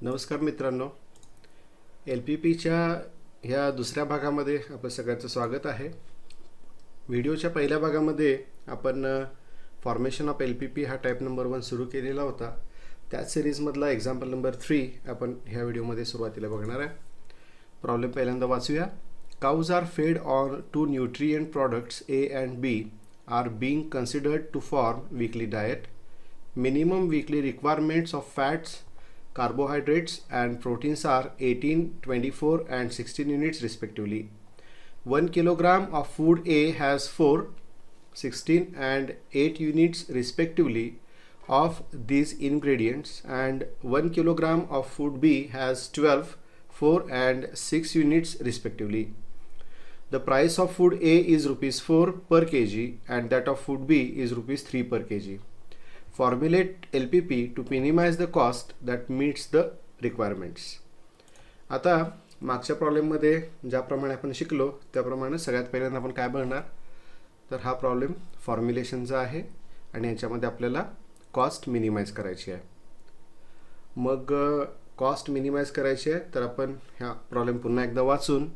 नमस्कार मित्रांनो, L P पीच्या ह्या दुसऱ्या भागामध्ये आपलं सगळ्यांचं स्वागत आहे. व्हिडिओच्या पहिल्या भागामध्ये आपण formation of L P P हा टाईप नंबर 1 सुरू केलेला होता. त्याच सिरीजमधला एक्झाम्पल नंबर 3 आपण ह्या व्हिडिओमध्ये सुरुवातीला बघणार आहे. प्रॉब्लेम पहिल्यांदा वाचूया. Cows are fed on two nutrient products A and B are being considered to form weekly diet. Minimum weekly requirements of fats, carbohydrates and proteins are 18, 24 and 16 units respectively. 1 kilogram of food A has 4, 16 and 8 units respectively of these ingredients, and 1 kilogram of food B has 12, 4 and 6 units respectively. The price of food A is rupees 4 per kg and that of food B is rupees 3 per kg. Formulate LPP to minimize the cost that meets the requirements. आता मागच्या प्रॉब्लेममध्ये ज्याप्रमाणे आपण शिकलो त्याप्रमाणे सगळ्यात पहिल्यांदा आपण काय बघणार, तर हा प्रॉब्लेम फॉर्म्युलेशनचा आहे आणि याच्यामध्ये आपल्याला कॉस्ट मिनिमाइज करायची आहे. मग कॉस्ट मिनिमाइज करायची आहे तर आपण ह्या प्रॉब्लेम पुन्हा एकदा वाचून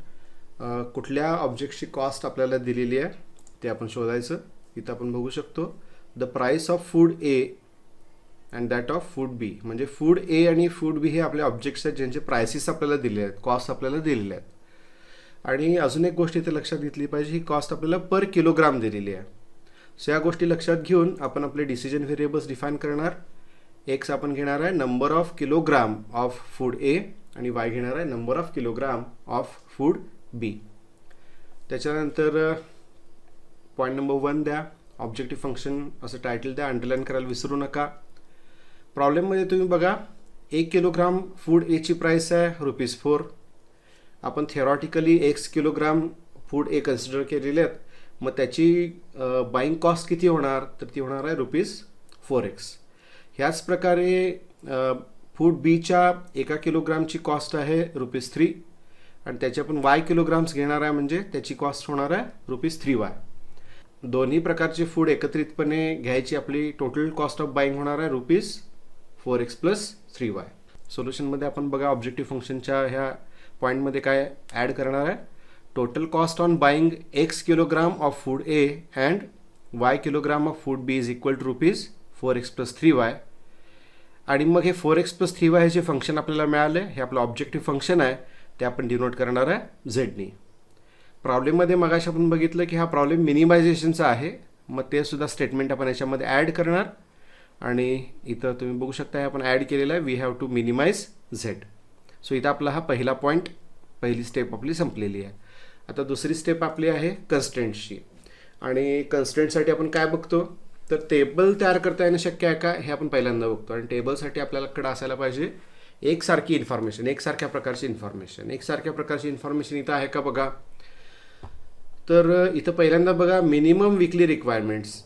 कुठल्या ऑब्जेक्टची कॉस्ट आपल्याला दिलेली आहे ते आपण शोधायचं. इथं आपण बघू शकतो the price of food A and that of food B. म्हणजे फूड ए आणि फूड बी हे आपले ऑब्जेक्ट्स आहेत ज्यांचे प्राइसेस आपल्याला दिले आहेत, कॉस्ट आपल्याला दिलेले आहेत. आणि अजून एक गोष्ट इथे लक्षात घेतली पाहिजे, ही कॉस्ट आपल्याला पर किलोग्राम दिलेली आहे. सो या गोष्टी लक्षात घेऊन आपण आपले डिसिजन व्हेरिएबल्स डिफाईन करणार. एक्स आपण घेणार आहे number of kilogram of food A आणि वाय घेणार आहे number of kilogram of food B. त्याच्यानंतर पॉईंट नंबर 1 द्या, ऑब्जेक्टिव्ह फंक्शन असं टायटल द्या, अंडरलाईन करायला विसरू नका. प्रॉब्लेममध्ये तुम्ही बघा 1 किलोग्राम फूड एची प्राईस आहे रुपीज 4. आपण theoretically X kilogram food A consider केलेले आहेत. मग त्याची बाईंग कॉस्ट किती होणार, तर ती होणार आहे रुपीज 4x. ह्याच प्रकारे फूड बीच्या 1 किलोग्रामची कॉस्ट आहे रुपीज 3 आणि त्याची आपण वाय किलोग्राम्स घेणार आहे म्हणजे त्याची कॉस्ट होणार आहे रुपीज 3y. दोन्ही प्रकारचे फूड एकत्रितपणे घ्यायची आपली टोटल कॉस्ट ऑफ बाईंग होणार आहे रुपीज 4x प्लस 3y. सोल्युशनमध्ये आपण बघा ऑब्जेक्टिव्ह फंक्शनच्या ह्या पॉईंटमध्ये काय ॲड करणार आहे, total cost on buying x kilogram of food A and y kilogram of food B is equal to rupees 4x plus 3y. आणि मग हे 4x प्लस 3y हे जे फंक्शन आपल्याला मिळालं हे आपलं ऑब्जेक्टिव्ह फंक्शन आहे, ते आपण डिनोट करणार आहे झेडनी. प्रॉब्लेममध्ये मगाशी आपण बघितलं की हा प्रॉब्लेम मिनिमायझेशनचा आहे, मग ते सुद्धा स्टेटमेंट आपण याच्यामध्ये ॲड करणार. आणि इथं तुम्ही बघू शकता हे आपण ॲड केलेलं आहे, we have to minimise Z. So इथं आपला हा पहिला पॉईंट, पहिली स्टेप आपली संपलेली आहे. आता दुसरी स्टेप आपली आहे कन्स्ट्रेंट्सची. आणि कन्स्ट्रेंटसाठी आपण काय बघतो, तर टेबल तयार करता येणं शक्य आहे का हे आपण पहिल्यांदा बघतो. आणि टेबलसाठी आपल्याकडे असायला पाहिजे एकसारखी इन्फॉर्मेशन, एकसारख्या प्रकारची इन्फॉर्मेशन. एकसारख्या प्रकारची इन्फॉर्मेशन इथं आहे का बघा, तर इथं पहिल्यांदा बघा मिनिमम वीकली रिक्वायरमेंट्स.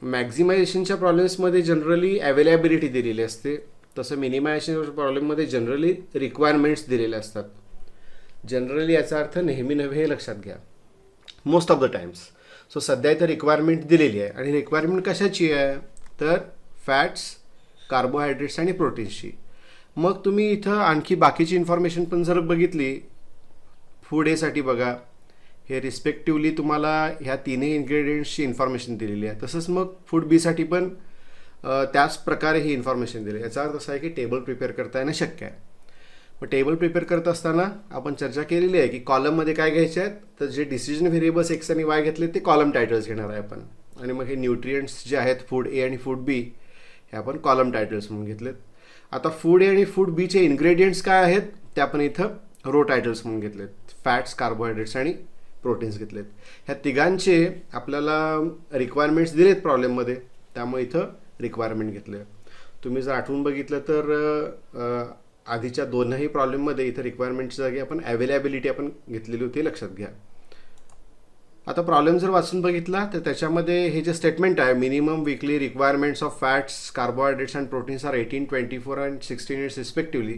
मॅक्झिमायझेशनच्या प्रॉब्लेम्समध्ये जनरली अवेलेबिलिटी दिलेली असते, तसं मिनिमायझेशनच्या प्रॉब्लेममध्ये जनरली रिक्वायरमेंट्स दिलेले असतात. जनरली याचा अर्थ नेहमी नव्हे हे लक्षात घ्या, most of the times. So सध्या इथं रिक्वायरमेंट दिलेली आहे आणि रिक्वायरमेंट कशाची आहे, तर फॅट्स, कार्बोहायड्रेट्स आणि प्रोटीन्सची. मग तुम्ही इथं आणखी बाकीची इन्फॉर्मेशन पण जर बघितली, फूड एसाठी बघा हे रिस्पेक्टिवली तुम्हाला ह्या तिन्ही इन्ग्रेडियंट्सची इन्फॉर्मेशन दिलेली आहे. तसंच मग फूड बीसाठी पण त्याच प्रकारे ही इन्फॉर्मेशन दिली. याचा अर्थ असा आहे की टेबल प्रिपेअर करता येणं शक्य आहे. मग टेबल प्रिपेअर करत असताना आपण चर्चा केलेली आहे की कॉलममध्ये काय घ्यायचे आहेत, तर जे डिसिजन व्हेरिएबल्स एक्स आणि वाय घेतले ते कॉलम टायटल्स घेणार आहे आपण. आणि मग हे न्यूट्रिएंट्स जे आहेत फूड ए आणि फूड बी हे आपण कॉलम टायटल्स म्हणून घेतलेत. आता फूड ए आणि फूड बीचे इन्ग्रेडियंट्स काय आहेत ते आपण इथं रो टायटल्स म्हणून घेतलेत. फॅट्स, कार्बोहायड्रेट्स आणि प्रोटीन्स घेतलेत. ह्या तिघांचे आपल्याला रिक्वायरमेंट्स दिलेत प्रॉब्लेममध्ये, त्यामुळे इथं रिक्वायरमेंट घेतले. तुम्ही जर आठवून बघितलं तर आधीच्या दोनही प्रॉब्लेममध्ये इथं रिक्वायरमेंटच्या जागी आपण अवेलेबिलिटी आपण घेतलेली होती, लक्षात घ्या. आता प्रॉब्लेम जर वाचून बघितला तर त्याच्यामध्ये हे जे स्टेटमेंट आहे minimum weekly requirements of fats, carbohydrates and proteins are 18, 24 and 16 units respectively.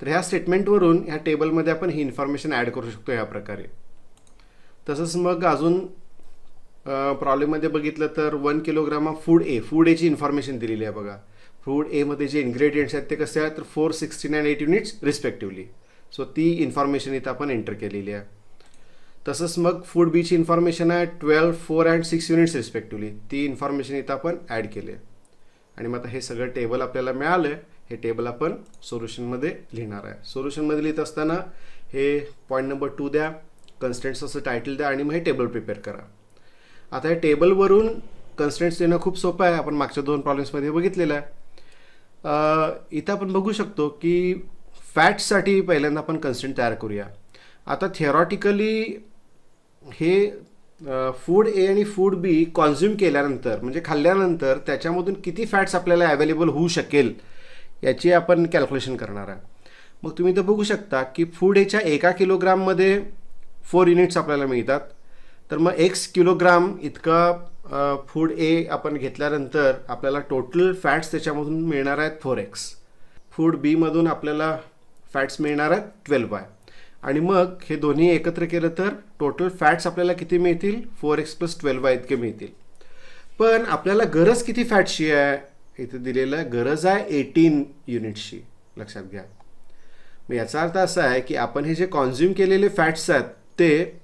तर ह्या स्टेटमेंटवरून ह्या टेबलमध्ये आपण ही इन्फॉर्मेशन ॲड करू शकतो ह्या प्रकारे. तसंच मग अजून प्रॉब्लेममध्ये बघितलं तर 1 किलोग्राम ऑफ फूड एची इन्फॉर्मेशन दिलेली आहे बघा. फूड एमध्ये जे इन्ग्रेडियंट्स आहेत ते कसे आहेत तर 4, 16 अँड 8 युनिट्स रिस्पेक्टिव्हली. सो ती इन्फॉर्मेशन इथं आपण एंटर केलेली आहे. तसंच मग फूड बीची इन्फॉर्मेशन आहे 12, 4 अँड 6 युनिट्स रिस्पेक्टिव्हली. ती इन्फॉर्मेशन इथं आपण ॲड केली आहे. आणि मग आता हे सगळं टेबल आपल्याला मिळालं आहे. हे टेबल आपण सोल्युशनमध्ये लिहिणार आहे. सोल्युशनमध्ये लिहित असताना हे पॉईंट नंबर 2 द्या, कन्स्टंट्स असं टायटल द्या आणि मग हे टेबल प्रिपेअर करा. आता हे टेबलवरून कन्स्टंट्स देणं खूप सोपं आहे. आपण मागच्या 2 प्रॉब्लेम्समध्ये बघितलेलं आहे. इथं आपण बघू शकतो की फॅट्ससाठी पहिल्यांदा आपण कन्स्टंट तयार करूया. आता थिअरॉटिकली हे फूड ए आणि फूड बी कॉन्झ्युम केल्यानंतर म्हणजे खाल्ल्यानंतर त्याच्यामधून किती फॅट्स आपल्याला अवेलेबल होऊ शकेल याची आपण कॅल्क्युलेशन करणार आहे. मग तुम्ही इथं बघू शकता की फूड एच्या 1 किलोग्राममध्ये 4 युनिट्स आपल्याला मिळतात. तर मग x किलोग्राम इतका फूड ए आपण घेतल्यानंतर आपल्याला टोटल फॅट्स त्याच्यामधून मिळणार आहेत 4x. फूड बीमधून आपल्याला फॅट्स मिळणार आहेत 12y. आणि मग हे दोन्ही एकत्र केलं तर टोटल फॅट्स आपल्याला किती मिळतील 4x + 12y इतके मिळतील. पण आपल्याला गरज किती फॅट्सची आहे इथे दिलेलं आहे, गरज आहे 18 युनिट्सची. लक्षात घ्या. मग याचा अर्थ असा आहे की आपण हे जे कॉन्झ्युम केलेले फॅट्स आहेत ते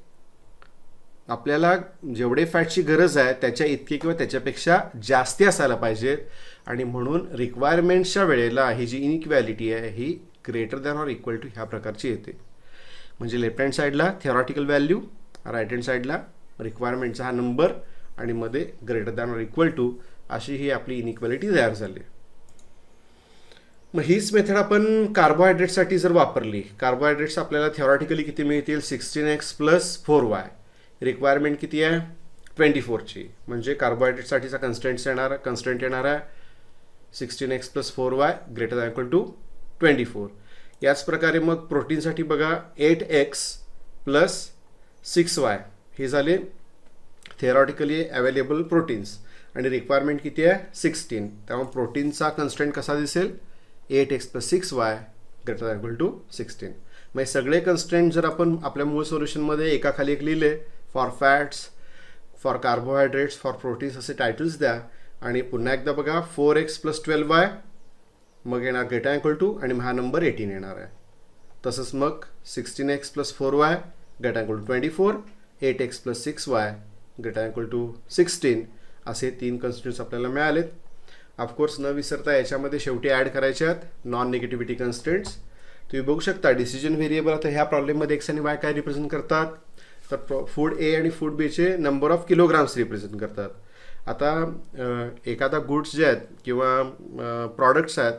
आपल्याला जेवढे फॅट्सची गरज आहे त्याच्या इतके किंवा त्याच्यापेक्षा जास्ती असायला पाहिजेत. आणि म्हणून रिक्वायरमेंट्सच्या वेळेला ही जी इनइक्वॅलिटी आहे ही greater than or equal to ह्या प्रकारची येते. म्हणजे लेफ्ट हँड साईडला थिअरॉटिकल व्हॅल्यू, राईट हँड साईडला रिक्वायरमेंटचा हा नंबर आणि मध्ये greater than or equal to अशी ही आपली इनइक्वॅलिटी तयार झाली. मग हीच मेथड आपण कार्बोहायड्रेट्ससाठी जर वापरली, कार्बोहायड्रेट्स आपल्याला थिअरॉटिकली किती मिळतील 16x + 4y. रिक्वायरमेंट किती आहे 24ची. म्हणजे कार्बोहायड्रेटसाठीचा कन्स्टंट येणार आहे 16x + 4y greater than equal to 24. याच प्रकारे मग प्रोटीनसाठी बघा 8x + 6y हे झाले थिअरॉटिकली अवेलेबल प्रोटीन्स आणि रिक्वायरमेंट किती आहे 16. त्यामुळे प्रोटीनचा कन्स्टंट कसा दिसेल 8x + 6y greater than equal to 16. मग सगळे कन्स्टंट जर आपण आपल्या मूळ सोल्युशनमध्ये एकाखाली एक लिहिले, for fats, for carbohydrates, for proteins असे टायटल्स द्या. आणि पुन्हा एकदा बघा 4x + 12y मग येणार ग्रेटर दॅन इक्वल टू आणि हा नंबर 18 येणार आहे. तसंच मग 16x + 4y greater than equal to 24, 8x + 6y greater than equal to 16 असे 3 कन्स्टंट्स आपल्याला मिळालेत. ऑफकोर्स न विसरता याच्यामध्ये शेवटी ॲड करायचे आहेत नॉन निगेटिव्हिटी कन्स्टंट्स. तुम्ही बघू शकता डिसिजन व्हेरिएबल आता ह्या प्रॉब्लेममध्ये एक्स आणि वाय काय रिप्रेझेंट करतात तर फूड ए आणि फूड बीचे नंबर ऑफ किलोग्राम्स रिप्रेझेंट करतात. आता एखादा गुड्स जे आहेत किंवा प्रॉडक्ट्स आहेत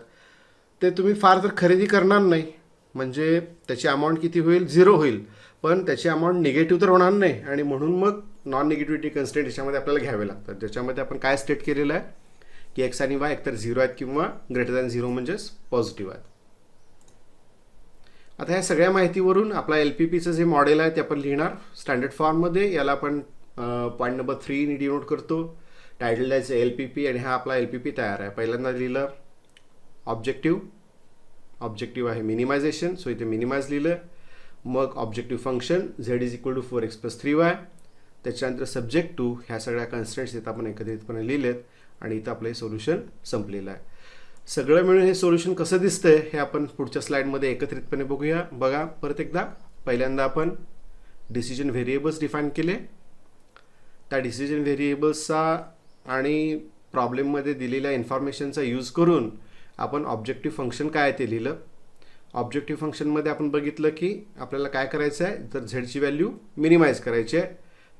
ते तुम्ही फार तर खरेदी करणार नाही, म्हणजे त्याची अमाऊंट किती होईल 0 होईल, पण त्याची अमाऊंट निगेटिव्ह तर होणार नाही. आणि म्हणून मग नॉन निगेटिव्हिटी कन्स्टंट याच्यामध्ये आपल्याला घ्यावे लागतात. ज्याच्यामध्ये आपण काय स्टेट केलेलं आहे की एक्स आणि वाय एकतर 0 आहेत किंवा ग्रेटर दॅन 0 म्हणजेच पॉझिटिव्ह आहेत. आता ह्या सगळ्या माहितीवरून आपला LPPचं जे मॉडेल आहे ते आपण लिहिणार स्टँडर्ड फॉर्ममध्ये. याला आपण पॉईंट नंबर 3 डिनोट करतो. टायटल द्यायचं LPP आणि हा आपला LPP तयार आहे. पहिल्यांदा लिहिलं ऑब्जेक्टिव्ह आहे मिनिमायझेशन, सो इथे मिनिमाइज लिहिलं. मग objective function z = 4x + 3y. त्याच्यानंतर सब्जेक्ट टू ह्या सगळ्या कन्स्टंट्स इथं आपण एकत्रितपणे लिहिलेत आणि इथं आपलं हे सोल्युशन संपलेलं आहे. सगळं मिळून हे सोल्युशन कसं दिसतंय हे आपण पुढच्या स्लाइडमध्ये एकत्रितपणे बघूया. बघा परत एकदा. पहिल्यांदा आपण डिसिजन व्हेरिएबल्स डिफाईन केले. त्या डिसिजन व्हेरिएबल्सचा आणि प्रॉब्लेममध्ये दिलेल्या इन्फॉर्मेशनचा यूज करून आपण ऑब्जेक्टिव्ह फंक्शन काय आहे ते लिहिलं. ऑब्जेक्टिव्ह फंक्शनमध्ये आपण बघितलं की आपल्याला काय करायचं आहे तर झेडची व्हॅल्यू मिनिमाइज करायची आहे.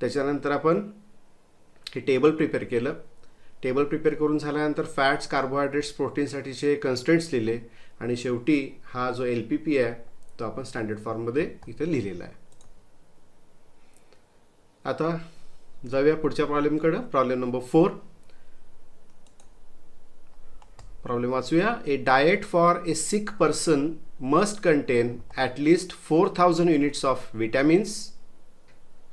त्याच्यानंतर आपण हे टेबल प्रिपेअर केलं. टेबल प्रिपेअर करून झाल्यानंतर फॅट्स, कार्बोहायड्रेट्स, प्रोटीनसाठीचे कन्स्टंट्स लिहिले आणि शेवटी हा जो LPP आहे तो आपण स्टँडर्ड फॉर्ममध्ये इथे लिहिलेला आहे. आता जाऊया पुढच्या प्रॉब्लेमकडे. Problem number 4. प्रॉब्लेम वाचूया. A diet for a sick person must contain at least 4000 units of vitamins,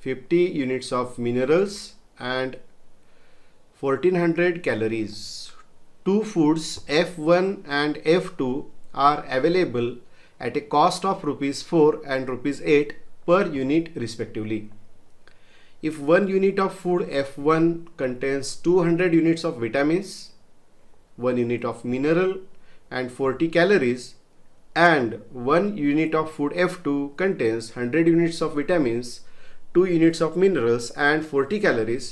50 units of minerals and 1400 calories. 2 foods F1 and F2 are available at a cost of ₹4 and ₹8 per unit respectively. If 1 unit of food F1 contains 200 units of vitamins, 1 unit of mineral and 40 calories, and 1 unit of food F2 contains 100 units of vitamins, 2 units of minerals and 40 calories.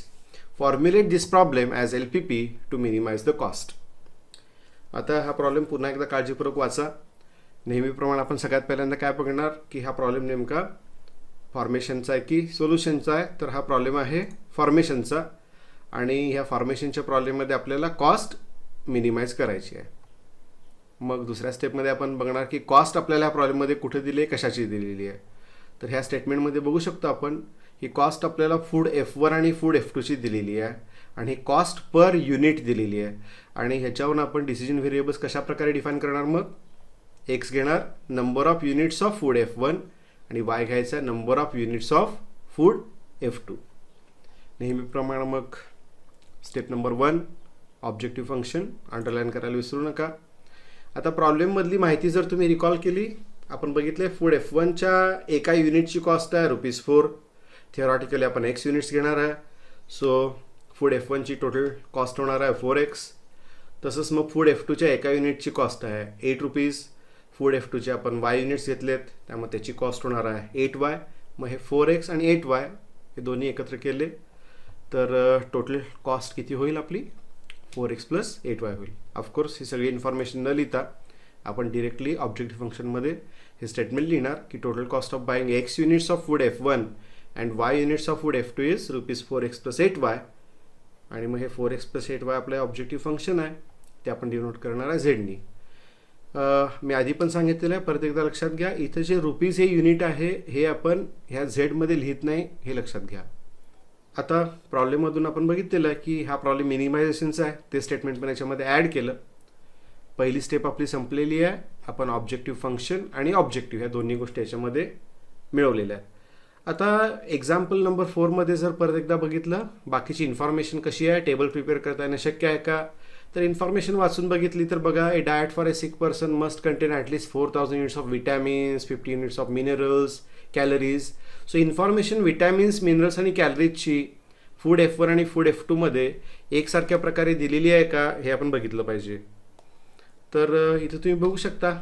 Formulate this problem as LPP to minimize the cost. आता हा problem पुन्हा एकदा काळजीपूर्वक वाचा. नेहमीप्रमाणे आपण सगळ्यात पहिल्यांदा काय बघणार की हा प्रॉब्लेम नेमका फॉर्मेशनचा आहे की सोल्युशनचा आहे. तर हा प्रॉब्लेम आहे फॉर्मेशनचा, आणि ह्या फॉर्मेशनच्या प्रॉब्लेममध्ये आपल्याला कॉस्ट मिनिमाइज करायची आहे. मग दुसऱ्या स्टेपमध्ये आपण बघणार की कॉस्ट आपल्याला ह्या प्रॉब्लेममध्ये कुठे दिली आहे, कशाची दिलेली आहे. तर ह्या स्टेटमेंटमध्ये बघू शकतो आपण ही कॉस्ट आपल्याला फूड F1 आणि फूड F2ची दिलेली आहे, आणि ही कॉस्ट पर युनिट दिलेली आहे. आणि ह्याच्यावरून आपण डिसिजन व्हेरिएबल्स कशा प्रकारे डिफाईन करणार, मग एक्स घेणार number of units of food F1 आणि वाय घ्यायचा number of units of food F2. नेहमीप्रमाणे मग step number 1 objective function underline करायला विसरू नका. आता प्रॉब्लेममधली माहिती जर तुम्ही रिकॉल केली, आपण बघितले फूड F1च्या एका युनिटची कॉस्ट आहे ₹4. थिअरॉटिकली आपण x युनिट्स घेणार आहे, सो फूड F1ची टोटल कॉस्ट होणार आहे 4x. तसंच मग फूड F2च्या एका युनिटची कॉस्ट आहे ₹8. फूड F2चे आपण y युनिट्स घेतलेत, त्यामुळे त्याची कॉस्ट होणार आहे 8y. मग हे 4x आणि 8y हे दोन्ही एकत्र केले तर टोटल कॉस्ट किती होईल आपली 4x + 8y होईल. ऑफकोर्स ही सगळी इन्फॉर्मेशन न लिहिता आपण डिरेक्टली ऑब्जेक्टिव्ह फंक्शनमध्ये हे स्टेटमेंट लिहिणार की total cost of buying x units of food F1 and y units of food F2 is ₹4x + 8y. आणि मग हे 4x + 8y आपलं ऑब्जेक्टिव्ह फंक्शन आहे, ते आपण डिनोट करणार आहे झेडनी. मी आधी पण सांगितलेलं आहे, परत एकदा लक्षात घ्या, इथं जे रुपीज हे युनिट आहे हे आपण ह्या झेडमध्ये लिहित नाही, हे लक्षात घ्या. आता प्रॉब्लेममधून आपण बघितलेलं आहे की हा प्रॉब्लेम मिनिमायझेशनचा आहे, ते स्टेटमेंट पण याच्यामध्ये ॲड केलं. पहिली स्टेप आपली संपलेली आहे. आपण ऑब्जेक्टिव्ह फंक्शन आणि ऑब्जेक्टिव्ह ह्या दोन्ही गोष्टी याच्यामध्ये मिळवलेल्या आहेत. आता एक्झाम्पल नंबर 4मध्ये जर परत एकदा बघितलं बाकीची इन्फॉर्मेशन कशी आहे, टेबल प्रिपेअर करता येणं शक्य आहे का, तर इन्फॉर्मेशन वाचून बघितली तर बघा, a diet for a sick person must contain at least 4000 units of vitamins, 50 units of minerals, calories. So information vitamins, minerals आणि कॅलरीजची फूड F1 आणि फूड F2मध्ये एकसारख्या प्रकारे दिलेली आहे का हे आपण बघितलं पाहिजे. तर इथं तुम्ही बघू शकता,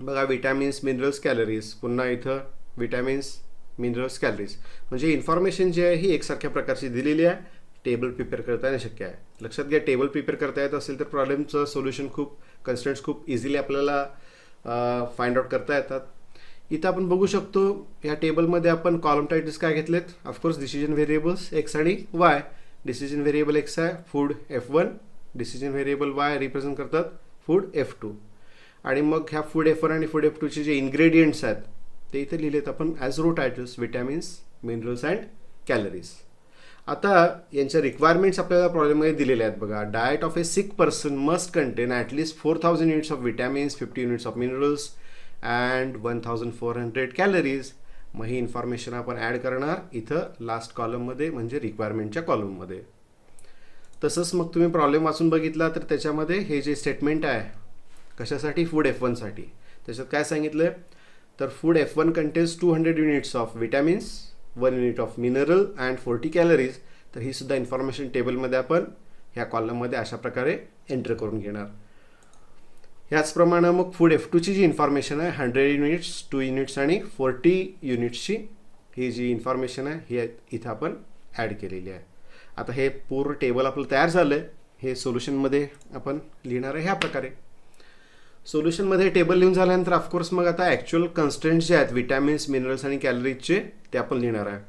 बघा विटॅमिन्स, मिनरल्स, कॅलरीज, पुन्हा इथं विटॅमिन्स, मिनरल्स, कॅलरीज, म्हणजे इन्फॉर्मेशन जी आहे ही एकसारख्या प्रकारची दिलेली आहे. टेबल प्रिपेअर करता येणं शक्य आहे. लक्षात घ्या, टेबल प्रिपेअर करता येत असेल तर प्रॉब्लेमचं सोल्युशन कन्स्ट्रेंट्स खूप इझिली आपल्याला फाइंड आउट करता येतात. इथं आपण बघू शकतो या टेबलमध्ये आपण कॉलम टायटल्स काय घेतलेत, ऑफकोर्स डिसिजन व्हेरिएबल्स एक्स आणि वाय. डिसिजन व्हेरिएबल एक्स आहे food F1, decision variable Y represent करतात फूड F2. आणि मग ह्या फूड F1 आणि फूड F2चे जे इन्ग्रेडियंट्स आहेत ते इथे लिहिलेत आपण as row titles, vitamins, minerals and calories. आता यांच्या रिक्वायरमेंट्स आपल्याला प्रॉब्लेममध्ये दिलेल्या आहेत. बघा, diet of a sick person must contain at least 4000 units of vitamins, 50 units of minerals and 1400 calories. मग ही इन्फॉर्मेशन आपण ॲड करणार इथं लास्ट कॉलममध्ये, म्हणजे रिक्वायरमेंटच्या कॉलममध्ये. तसंच मग तुम्ही प्रॉब्लेम वाचून बघितला तर त्याच्यामध्ये हे जे स्टेटमेंट आहे कशासाठी, फूड F1साठी, त्याच्यात काय सांगितलं तर food F1 contains 200 units of vitamins, 1 unit of mineral and 40 calories. तर ही सुद्धा इन्फॉर्मेशन टेबलमध्ये आपण ह्या कॉलममध्ये अशा प्रकारे एंटर करून घेणार. ह्याचप्रमाणे मग फूड F2ची जी इन्फॉर्मेशन आहे 100 युनिट्स, 2 युनिट्स आणि 40 युनिट्सची ही जी इन्फॉर्मेशन आहे ही इथं आपण ॲड केलेली आहे. आता हे पूर्ण टेबल आपलं तयार झालं आहे, हे सोल्युशनमध्ये आपण लिहिणार आहे ह्या प्रकारे. सोल्युशनमध्ये टेबल लिहून झाल्यानंतर ऑफकोर्स मग आता ॲक्च्युअल कन्स्टंट्स जे आहेत विटॅमिन्स, मिनरल्स आणि कॅलरीजचे ते आपण लिहिणार आहे.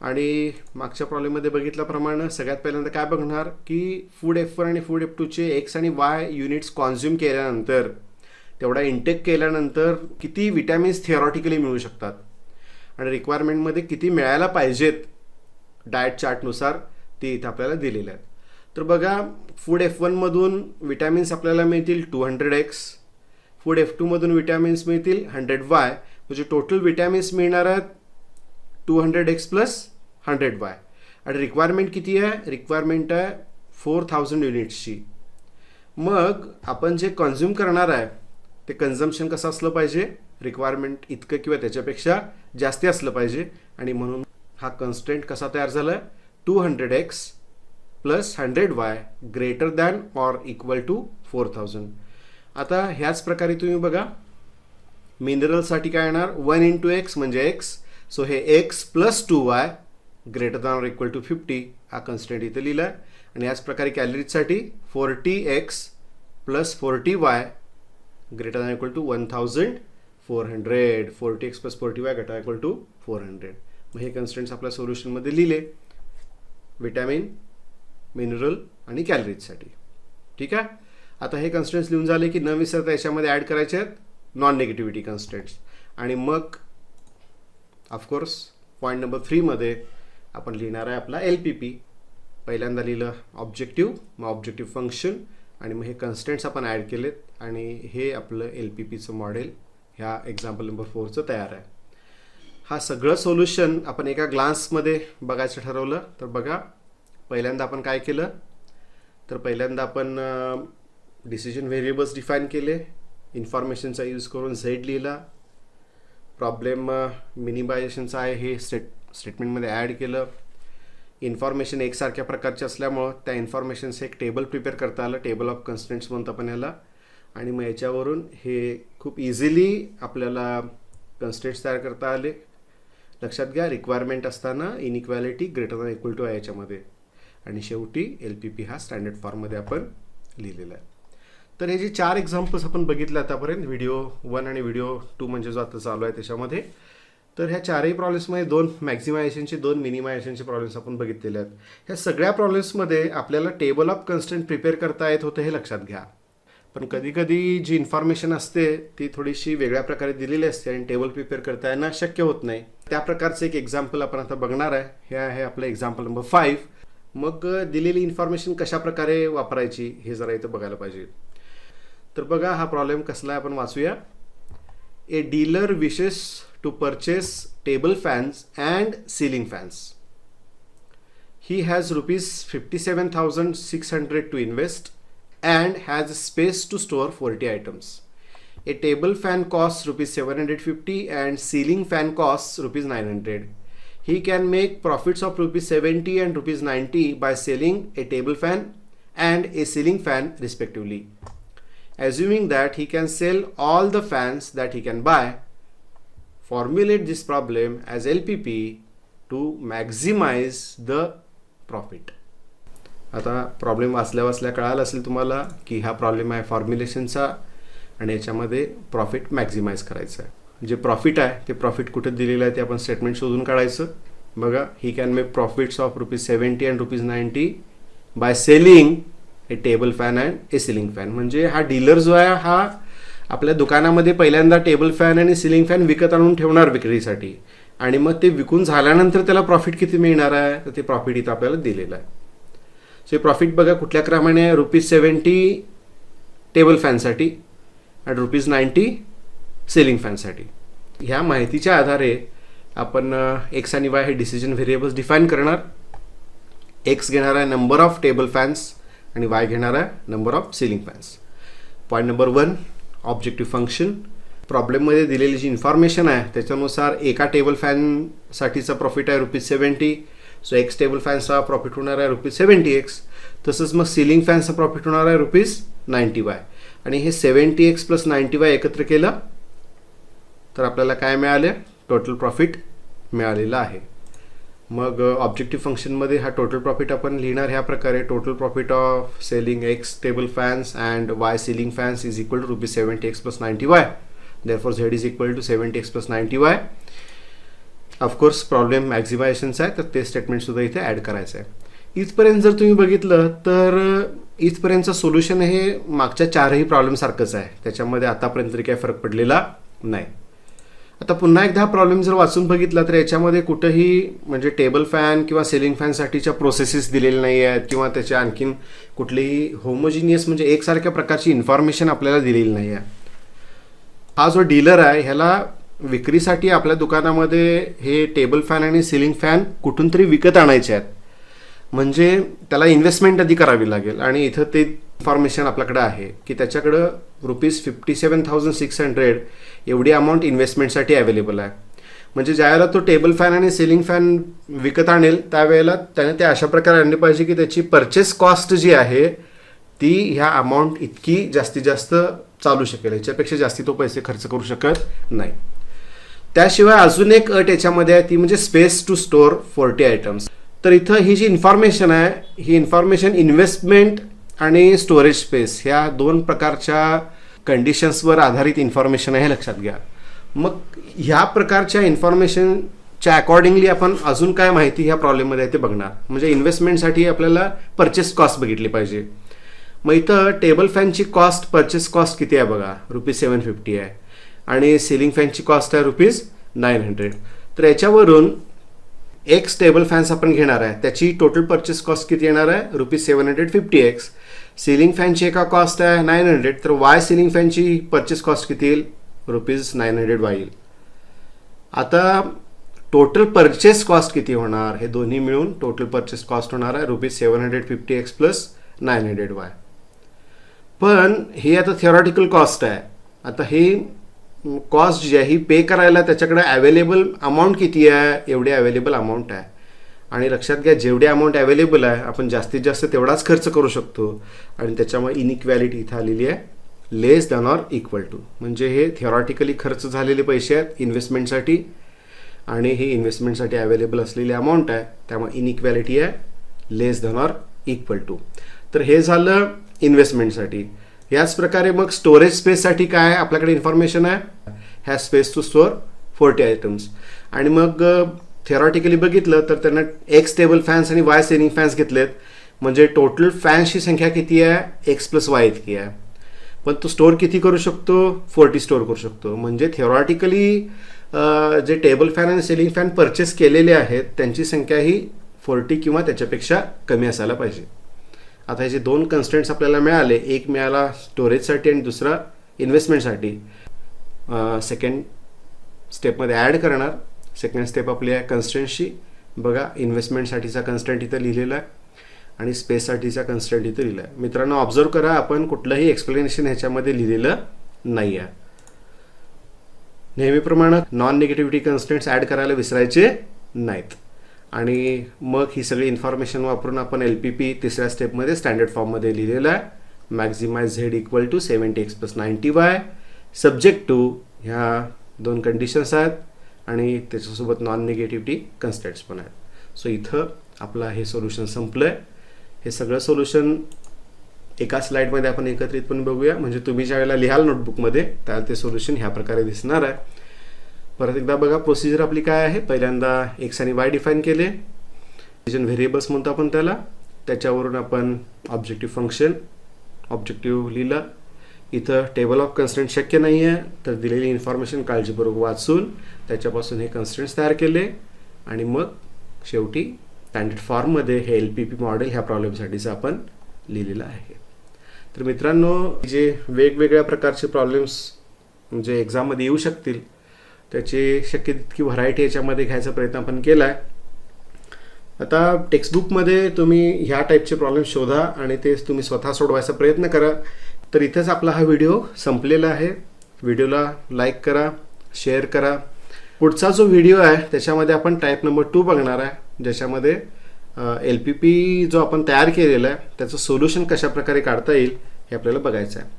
आणि मागच्या प्रॉब्लेममध्ये बघितल्याप्रमाणे सगळ्यात पहिल्यांदा काय बघणार की फूड F1 आणि फूड F2चे एक्स आणि वाय युनिट्स कॉन्झ्युम केल्यानंतर, तेवढा इंटेक केल्यानंतर किती विटॅमिन्स थिअरॉटिकली मिळू शकतात आणि रिक्वायरमेंटमध्ये किती मिळायला पाहिजेत डाएट चार्टनुसार ते इथं आपल्याला दिलेले आहेत. तर बघा, फूड F1मधून विटॅमिन्स आपल्याला मिळतील 200x, फूड F2मधून विटॅमिन्स मिळतील 100y, म्हणजे टोटल विटॅमिन्स मिळणार आहेत 200x + 100y. आणि रिक्वायरमेंट किती आहे, रिक्वायरमेंट आहे 4000 युनिट्सची. मग आपण जे कन्झ्युम करणार आहे ते कन्झम्पशन कसं असलं पाहिजे, रिक्वायरमेंट इतकं किंवा त्याच्यापेक्षा जास्ती असलं पाहिजे. आणि म्हणून हा कन्स्ट्रेंट कसा तयार झाला, 200x plus 100y greater than or equal to 4000. आता ह्याच प्रकारे तुम्ही बघा मिनरलसाठी काय येणार 1 इंटू एक्स म्हणजे एक्स. सो हे x plus 2y greater than or equal to 50 हा कन्स्टेंट इथे लिहिला आहे. आणि याच प्रकारे कॅलरीजसाठी 40x plus 40y greater than equal to 1400. 40x plus 40y greater equal to 400. मग हे कन्स्टेंट्स आपल्या सोल्युशनमध्ये लिहिले विटॅमिन, मिनरल आणि कॅलरीजसाठी. ठीक आहे. आता हे कन्स्टेंट्स लिहून झाले की न विसरता याच्यामध्ये ॲड करायचे आहेत नॉन निगेटिव्हिटी कन्स्टेंट्स. आणि मग ऑफकोर्स पॉईंट नंबर 3 मध्ये आपण लिहिणार आहे आपला LPP. पहिल्यांदा लिहिलं ऑब्जेक्टिव्ह, मग ऑब्जेक्टिव्ह फंक्शन आणि मग हे कन्स्टेंट्स आपण ॲड केलेत आणि हे आपलं LPPचं मॉडेल ह्या एक्झाम्पल नंबर 4चं तयार आहे. हा सगळं सोल्युशन आपण एका ग्लान्समध्ये बघायचं ठरवलं तर बघा पहिल्यांदा आपण काय केलं तर पहिल्यांदा आपण डिसिजन व्हेरिएबल्स डिफाईन केले. इन्फॉर्मेशनचा यूज करून Z लिहिला. प्रॉब्लेम मिनिमायझेशनचा आहे हे स्टेटमेंटमध्ये ॲड केलं. इन्फॉर्मेशन एकसारख्या प्रकारचे असल्यामुळं त्या इन्फॉर्मेशनचं एक टेबल प्रिपेअर करता आलं. टेबल ऑफ कन्स्टेंट्स म्हणतो आपण याला. आणि मग याच्यावरून हे खूप इझिली आपल्याला कन्स्टेंट्स तयार करता आले. लक्षात घ्या रिक्वायरमेंट असताना inequality greater than equal to आहे याच्यामध्ये. आणि शेवटी LPP हा स्टँडर्ड फॉर्ममध्ये आपण लिहिलेला आहे. तर हे जे 4 एक्झाम्पल्स आपण बघितले आतापर्यंत व्हिडिओ 1 आणि व्हिडिओ 2 म्हणजे जो आता चालू आहे त्याच्यामध्ये, तर ह्या 4ही प्रॉब्लेम्समध्ये 2 मॅक्झिमायझेशनचे 2 मिनिमायझेशनचे प्रॉब्लेम्स आपण बघितलेले आहेत. ह्या सगळ्या प्रॉब्लेम्समध्ये आपल्याला टेबल ऑफ कन्स्टेंट प्रिपेअर करता येत होतं हे लक्षात घ्या. पण कधीकधी जी इन्फॉर्मेशन असते ती थोडीशी वेगळ्या प्रकारे दिलेली असते आणि टेबल प्रिपेअर करता येणं शक्य होत नाही. त्या प्रकारचं एक एक्झाम्पल आपण आता बघणार आहे. हे आहे आपलं एक्झाम्पल नंबर 5. मग दिलेली इन्फॉर्मेशन कशा प्रकारे वापरायची हे जरा इथं बघायला पाहिजे. तर बघा हा प्रॉब्लेम कसला आहे आपण वाचूया. A dealer wishes to purchase table fans and ceiling fans. He has ₹57,600 to invest and has space to store 40 items. A table fan costs ₹750 and ceiling fan costs ₹900. He can make profits of ₹70 and ₹90 by selling a table fan and a ceiling fan respectively. Assuming that he can sell all the fans that he can buy, formulate this problem as LPP to maximize the profit. आता problem वाचल्या कळालं असेल तुम्हाला की हा problem आहे फॉर्म्युलेशनचा आणि याच्यामध्ये प्रॉफिट मॅक्झिमाइज करायचं आहे. जे प्रॉफिट आहे ते प्रॉफिट कुठे दिलेलं आहे ते आपण स्टेटमेंट शोधून काढायचं. बघा he can make profits of ₹70 and ₹90 by selling A table fan and A ceiling fan. म्हणजे हा डीलर जो आहे हा आपल्या दुकानामध्ये पहिल्यांदा टेबल फॅन आणि सिलिंग फॅन विकत आणून ठेवणार विक्रीसाठी आणि मग ते विकून झाल्यानंतर त्याला प्रॉफिट किती मिळणार आहे तर ते प्रॉफिट इथं आपल्याला दिलेलं आहे. सो प्रॉफिट बघा कुठल्या क्रमाने आहे ₹70 टेबल फॅनसाठी आणि ₹90 सिलिंग फॅनसाठी. ह्या माहितीच्या आधारे आपण एक्स आणि वाय हे डिसिजन व्हेरिएबल्स डिफाईन करणार. एक्स घेणार आहे नंबर ऑफ टेबल फॅन्स आणि वाय घेणार आहे number of ceiling fans. Point number 1 objective function. प्रॉब्लेममध्ये दिलेली जी इन्फॉर्मेशन आहे त्याच्यानुसार एका टेबल फॅनसाठीचा प्रॉफिट आहे ₹70. सो एक्स टेबल फॅन्सचा प्रॉफिट होणार आहे ₹70x. तसंच मग सिलिंग फॅन्सचा प्रॉफिट होणार आहे ₹90y. आणि हे 70x प्लस 90y एकत्र केलं तर आपल्याला काय मिळाले टोटल प्रॉफिट मिळालेलं आहे. मग ऑब्जेक्टिव्ह फंक्शनमध्ये हा टोटल प्रॉफिट आपण लिहिणार ह्या प्रकारे. Total profit of selling X table fans and Y ceiling fans is equal to ₹70x plus 90y. Therefore Z is equal to 70x plus 90y. Of course problem मॅक्झिमायझेशनचा आहे तर ते स्टेटमेंटसुद्धा इथे ॲड करायचं आहे. इथपर्यंत जर तुम्ही बघितलं तर इथपर्यंतचं सोल्युशन हे मागच्या 4ही प्रॉब्लेमसारखंच आहे. त्याच्यामध्ये आतापर्यंत तरी काही फरक पडलेला नाही. आता पुन्हा एकदा हा प्रॉब्लेम जर वाचून बघितला तर याच्यामध्ये कुठंही म्हणजे टेबल फॅन किंवा सिलिंग फॅनसाठीच्या प्रोसेसेस दिलेल्या नाही आहेत किंवा त्याच्या आणखीन कुठलीही होमोजिनियस म्हणजे एकसारख्या प्रकारची इन्फॉर्मेशन आपल्याला दिलेली नाही आहे. हा जो डीलर आहे ह्याला विक्रीसाठी आपल्या दुकानामध्ये हे टेबल फॅन आणि सिलिंग फॅन कुठून तरी विकत आणायचे आहेत. म्हणजे त्याला इन्व्हेस्टमेंट आधी करावी लागेल आणि इथं ते इन्फॉर्मेशन आपल्याकडे आहे की त्याच्याकडं ₹57,600 एवढी अमाऊंट इन्व्हेस्टमेंटसाठी अवेलेबल आहे. म्हणजे ज्यावेळेला तो टेबल फॅन आणि सिलिंग फॅन विकत आणेल त्यावेळेला त्याने ते अशा प्रकारे आणले पाहिजे की त्याची परचेस कॉस्ट जी आहे ती ह्या अमाऊंट इतकी जास्तीत जास्त चालू शकेल, याच्यापेक्षा जास्ती तो पैसे खर्च करू शकत नाही. त्याशिवाय अजून एक अट याच्यामध्ये आहे ती म्हणजे स्पेस टू स्टोअर 40 आयटम्स. तर इथं ही जी इन्फॉर्मेशन आहे ही इन्फॉर्मेशन इन्व्हेस्टमेंट आणि स्टोरेज स्पेस ह्या दोन प्रकारच्या कंडिशन्सवर आधारित इन्फॉर्मेशन आहे हे लक्षात घ्या. मग ह्या प्रकारच्या इन्फॉर्मेशनच्या अकॉर्डिंगली आपण अजून काय माहिती ह्या प्रॉब्लेममध्ये आहे ते बघणार. म्हणजे इन्व्हेस्टमेंटसाठी आपल्याला परचेस कॉस्ट बघितली पाहिजे. मग इथं टेबल फॅनची कॉस्ट परचेस कॉस्ट किती आहे बघा, ₹750 आहे आणि सिलिंग फॅनची कॉस्ट आहे ₹900. तर याच्यावरून एक्स टेबल फॅन्स आपण घेणार आहे त्याची टोटल परचेस कॉस्ट किती येणार आहे ₹750. सिलिंग फॅनची एका कॉस्ट आहे 900, तर वाय सिलिंग फॅनची परचेस कॉस्ट किती येईल ₹900 येईल. आता टोटल परचेस कॉस्ट किती होणार, हे दोन्ही मिळून टोटल परचेस कॉस्ट होणार आहे ₹750x प्लस 900y. पण ही आता थिओरॉटिकल कॉस्ट आहे. आता ही कॉस्ट जी आहे ही पे करायला त्याच्याकडे अवेलेबल अमाऊंट किती आहे, एवढी अवेलेबल अमाऊंट आहे. आणि लक्षात घ्या जेवढी अमाऊंट अवेलेबल आहे आपण जास्तीत जास्त तेवढाच खर्च करू शकतो. आणि त्याच्यामुळे इनइक्वॅलिटी इथं आलेली आहे लेस दॅन ऑर इक्वल टू. म्हणजे हे थिओरॉटिकली खर्च झालेले पैसे आहेत इन्व्हेस्टमेंटसाठी आणि हे इन्व्हेस्टमेंटसाठी अवेलेबल असलेली अमाऊंट आहे, त्यामुळे इनइक्वॅलिटी आहे लेस दॅन ऑर इक्वल टू. तर हे झालं इन्व्हेस्टमेंटसाठी. याच प्रकारे मग स्टोरेज स्पेससाठी काय आपल्याकडे इन्फॉर्मेशन आहे, ह्या स्पेस टू स्टोअर 40 आयटम्स. आणि मग थिओरॉटिकली बघितलं तर त्यांना एक्स टेबल फॅन्स आणि वाय सिलिंग फॅन्स घेतलेत म्हणजे टोटल फॅन्सची संख्या किती आहे एक्स प्लस वाय इतकी आहे. पण तो स्टोअर किती करू शकतो 40 स्टोअर करू शकतो. म्हणजे थिओरॉटिकली जे टेबल फॅन आणि सिलिंग फॅन परचेस केलेले आहेत त्यांची संख्या ही 40 किंवा त्याच्यापेक्षा कमी असायला पाहिजे. आता हे जे दोन कन्स्टंट्स आपल्याला मिळाले, एक मिळाला स्टोरेजसाठी आणि दुसरा इन्व्हेस्टमेंटसाठी. सेकंड स्टेपमध्ये ॲड करणार. सेकंड स्टेप आपली आहे कन्स्टंट्सची. बघा इन्व्हेस्टमेंटसाठीचा कन्स्टंट इथं लिहिलेला आहे आणि स्पेससाठीचा कन्स्टंट इथं लिहिला आहे. मित्रांनो ऑब्झर्व करा आपण कुठलंही एक्सप्लेनेशन ह्याच्यामध्ये लिहिलेलं नाही आहे. नेहमीप्रमाणे नॉन निगेटिव्हिटी कन्स्टंट्स ॲड करायला विसरायचे नाहीत. आणि मग ही सगळी इन्फॉर्मेशन वापरून आपण LPP तिसऱ्या स्टेपमध्ये स्टँडर्ड फॉर्ममध्ये लिहिलेला आहे. Maximise Z equal to 70x plus 90y subject to ह्या दोन कंडिशन्स आहेत आणि त्याच्यासोबत नॉन निगेटिव्हिटी कन्स्टंट्स पण आहेत. सो इथं आपलं हे सोल्युशन संपलं आहे. हे सगळं सोल्युशन एका स्लाईडमध्ये आपण एकत्रितपणे बघूया. म्हणजे तुम्ही ज्या वेळेला लिहाल नोटबुकमध्ये त्याला ते सोल्युशन ह्या प्रकारे दिसणार आहे. परत एकदा बघा प्रोसिजर आपली काय आहे. पहिल्यांदा एक्स आणि वाय डिफाईन केले, डिसिजन व्हेरिएबल्स म्हणतो आपण त्याला. त्याच्यावरून आपण ऑब्जेक्टिव्ह फंक्शन ऑब्जेक्टिव्ह लिहिलं. इथं टेबल ऑफ कन्स्टंट शक्य नाही आहे तर दिलेली इन्फॉर्मेशन काळजीपूर्वक वाचून त्याच्यापासून हे कन्स्टंट्स तयार केले आणि मग शेवटी स्टँडर्ड फॉर्ममध्ये हे LPP मॉडेल ह्या प्रॉब्लेमसाठीचं आपण लिहिलेलं आहे. तर मित्रांनो जे वेगवेगळ्या प्रकारचे प्रॉब्लेम्स म्हणजे एक्झाममध्ये येऊ शकतील त्याची शक्य तितकी व्हरायटी याच्यामध्ये घ्यायचा प्रयत्न आपण केला आहे. आता टेक्स्टबुकमध्ये तुम्ही ह्या टाईपचे प्रॉब्लेम शोधा आणि ते तुम्ही स्वतः सोडवायचा प्रयत्न करा. तर इथंच आपला हा व्हिडिओ संपलेला आहे. व्हिडिओला लाईक करा, शेअर करा. पुढचा जो व्हिडिओ आहे त्याच्यामध्ये आपण टाईप नंबर 2 बघणार आहे ज्याच्यामध्ये LPP जो आपण तयार केलेला आहे त्याचं सोल्युशन कशा प्रकारे काढता येईल हे आपल्याला बघायचं आहे.